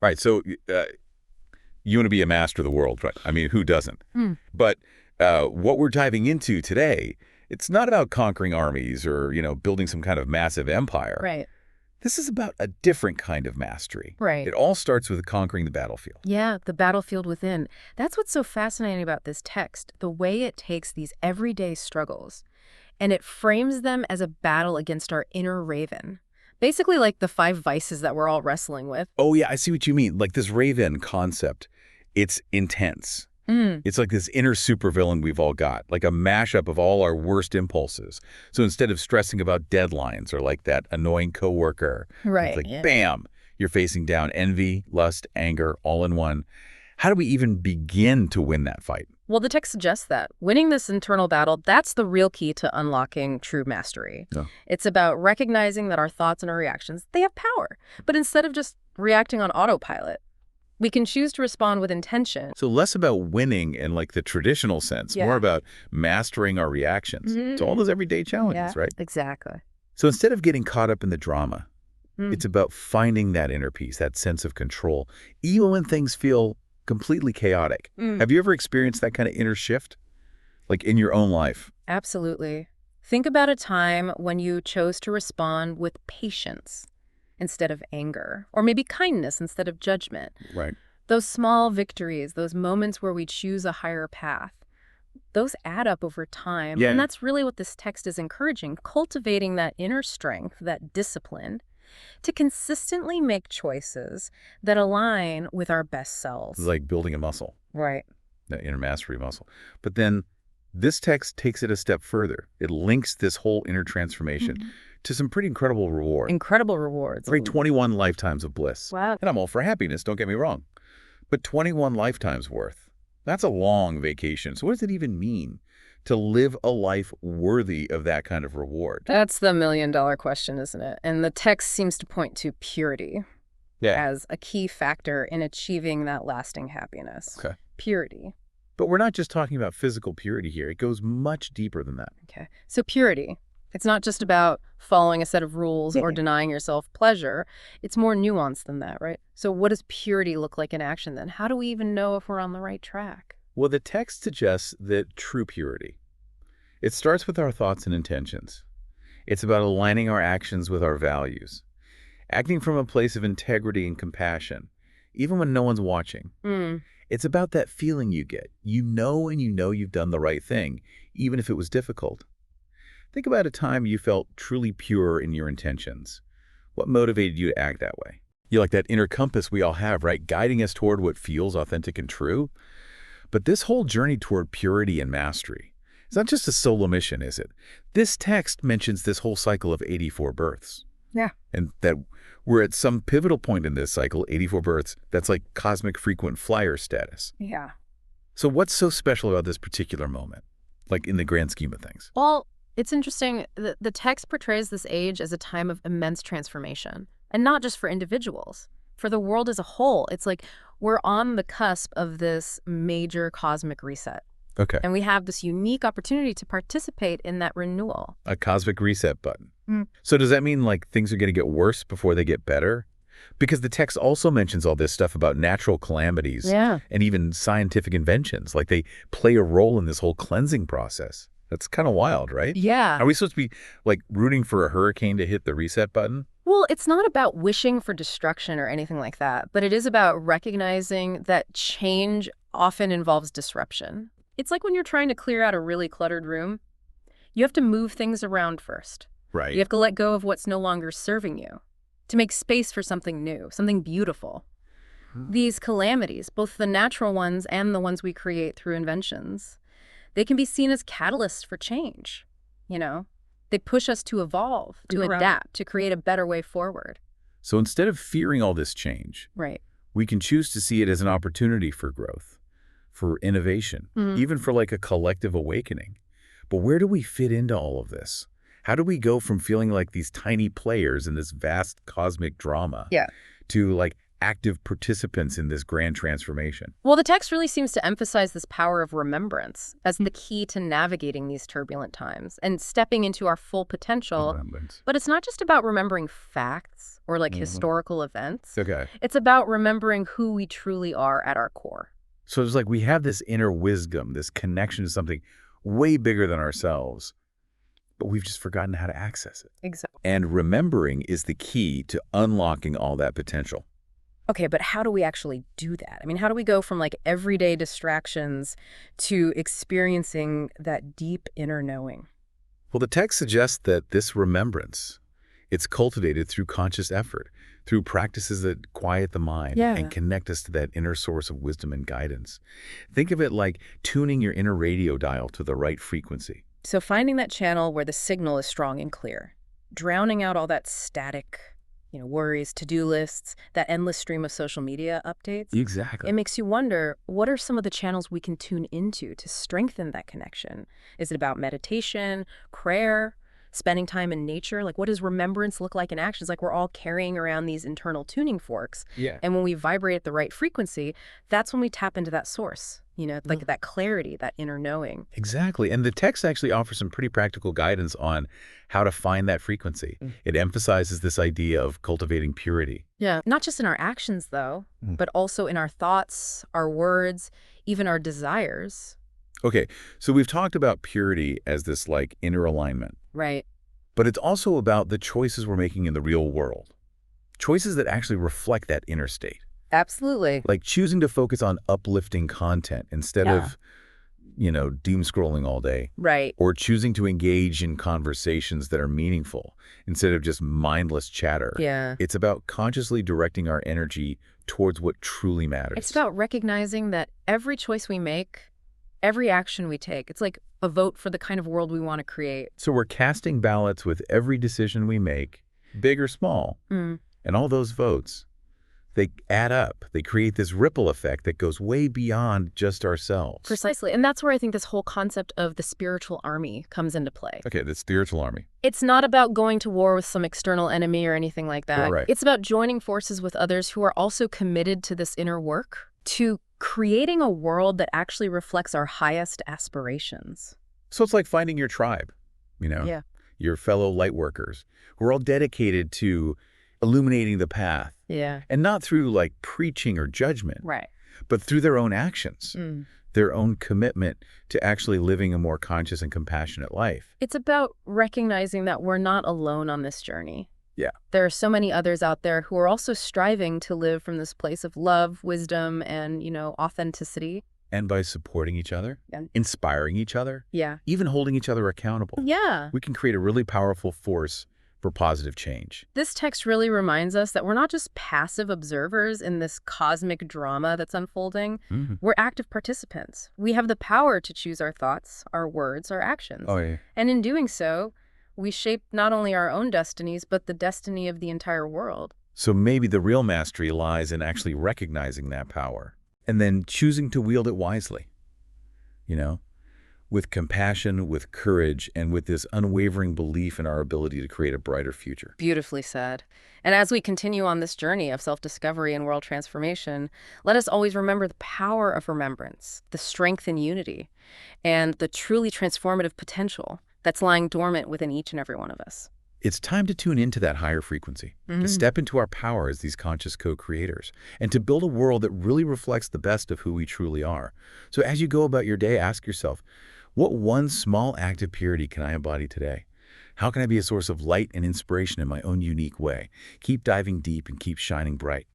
Right. So you want to be a master of the world, right? I mean, who doesn't? But what we're diving into today, it's not about conquering armies or, building some kind of massive empire. Right. This is about a different kind of mastery. Right. It all starts with conquering the battlefield. Yeah, the battlefield within. That's what's so fascinating about this text, the way it takes these everyday struggles and it frames them as a battle against our inner raven. Basically like the 5 vices that we're all wrestling with. Oh, yeah, I see what you mean. Like this Raven concept, it's intense. It's like this inner supervillain we've all got, like a mashup of all our worst impulses. So instead of stressing about deadlines or like that annoying coworker, Right. it's like, bam, you're facing down envy, lust, anger, all in one. How do we even begin to win that fight? Well, the text suggests that winning this internal battle, that's the real key to unlocking true mastery. Yeah. It's about recognizing that our thoughts and our reactions, they have power. But instead of just reacting on autopilot, we can choose to respond with intention. So less about winning in like the traditional sense, more about mastering our reactions to all those everyday challenges, right? Exactly. So instead of getting caught up in the drama, it's about finding that inner peace, that sense of control, even when things feel completely chaotic. Have you ever experienced that kind of inner shift, like in your own life? Absolutely. Think about a time when you chose to respond with patience instead of anger, or maybe kindness instead of judgment. Right. Those small victories, those moments where we choose a higher path, those add up over time. Yeah. And that's really what this text is encouraging, cultivating that inner strength, that discipline, to consistently make choices that align with our best selves. It's like building a muscle, Right. that inner mastery muscle. But then this text takes it a step further. It links this whole inner transformation to some pretty incredible reward. Incredible rewards. Right, 21 lifetimes of bliss. Wow. And I'm all for happiness, don't get me wrong. But 21 lifetimes worth, that's a long vacation. So what does it even mean to live a life worthy of that kind of reward? That's the million-dollar question, isn't it? And the text seems to point to purity as a key factor in achieving that lasting happiness. Okay. Purity. But we're not just talking about physical purity here. It goes much deeper than that. Okay. So purity. It's not just about following a set of rules or denying yourself pleasure. It's more nuanced than that, right? So what does purity look like in action then? How do we even know if we're on the right track? Well, the text suggests that true purity, it starts with our thoughts and intentions. It's about aligning our actions with our values, acting from a place of integrity and compassion, even when no one's watching. It's about that feeling you get. You know you've done the right thing, even if it was difficult. Think about a time you felt truly pure in your intentions. What motivated you to act that way? You like that inner compass we all have, right? Guiding us toward what feels authentic and true. But this whole journey toward purity and mastery, it's not just a solo mission, is it? This text mentions this whole cycle of 84 births. Yeah. And that we're at some pivotal point in this cycle, 84 births, that's like cosmic frequent flyer status. Yeah. So what's so special about this particular moment, like in the grand scheme of things? Well, it's interesting. The text portrays this age as a time of immense transformation, and not just for individuals. For the world as a whole, it's like we're on the cusp of this major cosmic reset. Okay. And we have this unique opportunity to participate in that renewal. A cosmic reset button. So does that mean like things are going to get worse before they get better? Because the text also mentions all this stuff about natural calamities and even scientific inventions. Like they play a role in this whole cleansing process. That's kind of wild, right? Yeah. Are we supposed to be like rooting for a hurricane to hit the reset button? Well, it's not about wishing for destruction or anything like that, but it is about recognizing that change often involves disruption. It's like when you're trying to clear out a really cluttered room, you have to move things around first. Right. You have to let go of what's no longer serving you to make space for something new, something beautiful. These calamities, both the natural ones and the ones we create through inventions, they can be seen as catalysts for change. You know, they push us to evolve, to adapt, to create a better way forward. So instead of fearing all this change, we can choose to see it as an opportunity for growth, for innovation, even for like a collective awakening. But where do we fit into all of this? How do we go from feeling like these tiny players in this vast cosmic drama to like active participants in this grand transformation. Well, the text really seems to emphasize this power of remembrance as the key to navigating these turbulent times and stepping into our full potential. Remembrance. But it's not just about remembering facts or like historical events. Okay. It's about remembering who we truly are at our core. So it's like we have this inner wisdom, this connection to something way bigger than ourselves, but we've just forgotten how to access it. Exactly. And remembering is the key to unlocking all that potential. Okay, but how do we actually do that? I mean, how do we go from like everyday distractions to experiencing that deep inner knowing? Well, the text suggests that this remembrance, it's cultivated through conscious effort, through practices that quiet the mind and connect us to that inner source of wisdom and guidance. Think of it like tuning your inner radio dial to the right frequency. So finding that channel where the signal is strong and clear, drowning out all that static, worries, to-do lists, that endless stream of social media updates. Exactly. It makes you wonder, what are some of the channels we can tune into to strengthen that connection? Is it about meditation, prayer, spending time in nature? Like, what does remembrance look like in action? It's like we're all carrying around these internal tuning forks. Yeah. And when we vibrate at the right frequency, that's when we tap into that source, like that clarity, that inner knowing. Exactly. And the text actually offers some pretty practical guidance on how to find that frequency. It emphasizes this idea of cultivating purity. Yeah. Not just in our actions, though, but also in our thoughts, our words, even our desires. Okay, so we've talked about purity as this like inner alignment. Right. But it's also about the choices we're making in the real world. Choices that actually reflect that inner state. Absolutely. Like choosing to focus on uplifting content instead of, doom scrolling all day. Right. Or choosing to engage in conversations that are meaningful instead of just mindless chatter. Yeah. It's about consciously directing our energy towards what truly matters. It's about recognizing that every choice we make, every action we take, it's like a vote for the kind of world we want to create. So we're casting ballots with every decision we make, big or small. And all those votes, they add up. They create this ripple effect that goes way beyond just ourselves. Precisely. And that's where I think this whole concept of the spiritual army comes into play. Okay, the spiritual army. It's not about going to war with some external enemy or anything like that. Right. It's about joining forces with others who are also committed to this inner work, to creating a world that actually reflects our highest aspirations. So it's like finding your tribe, Yeah. your fellow light workers who are all dedicated to illuminating the path. Yeah. And not through like preaching or judgment, Right. but through their own actions, their own commitment to actually living a more conscious and compassionate life. It's about recognizing that we're not alone on this journey. Yeah. There are so many others out there who are also striving to live from this place of love, wisdom, and, authenticity. And by supporting each other, Yeah. inspiring each other, Yeah. even holding each other accountable, Yeah. we can create a really powerful force for positive change. This text really reminds us that we're not just passive observers in this cosmic drama that's unfolding. We're active participants. We have the power to choose our thoughts, our words, our actions. Oh, yeah. And in doing so, we shape not only our own destinies, but the destiny of the entire world. So maybe the real mastery lies in actually recognizing that power and then choosing to wield it wisely, with compassion, with courage, and with this unwavering belief in our ability to create a brighter future. Beautifully said. And as we continue on this journey of self-discovery and world transformation, let us always remember the power of remembrance, the strength in unity, and the truly transformative potential that's lying dormant within each and every one of us. It's time to tune into that higher frequency, to step into our power as these conscious co-creators, and to build a world that really reflects the best of who we truly are. So as you go about your day, ask yourself, what one small act of purity can I embody today? How can I be a source of light and inspiration in my own unique way? Keep diving deep and keep shining bright.